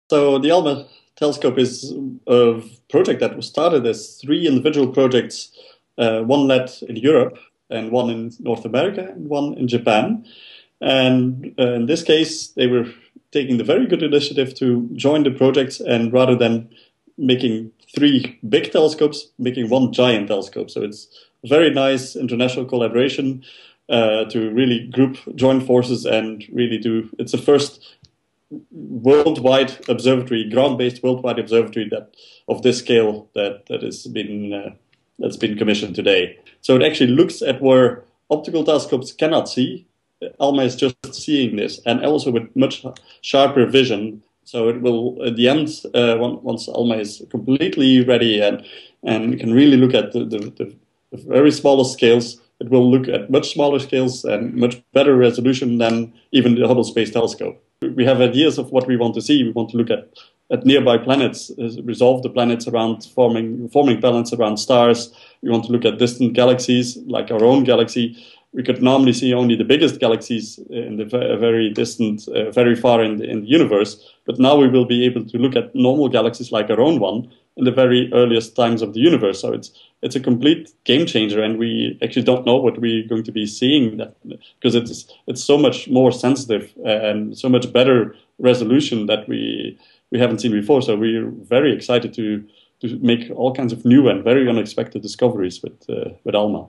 So the ALMA telescope is a project that was started as three individual projects, one led in Europe and one in North America and one in Japan. And in this case, they were taking the very good initiative to join the projects and rather than making three big telescopes, making one giant telescope. So it's a very nice international collaboration to really join forces and really do. It's the first worldwide observatory, ground-based worldwide observatory that of this scale that has been that's been commissioned today. So it actually looks at where optical telescopes cannot see. ALMA is just seeing this, and also with much sharper vision. So it will, at the end, once ALMA is completely ready and can really look at the very smallest scales, it will look at much smaller scales and much better resolution than even the Hubble Space Telescope. We have ideas of what we want to see. We want to look at nearby planets, resolve the planets around forming planets around stars. We want to look at distant galaxies, like our own galaxy. We could normally see only the biggest galaxies in the very distant, very far in the universe. But now we will be able to look at normal galaxies like our own one in the very earliest times of the universe. So it's a complete game changer, and we actually don't know what we're going to be seeing because it's so much more sensitive and so much better resolution that we haven't seen before. So we're very excited to make all kinds of new and very unexpected discoveries with ALMA.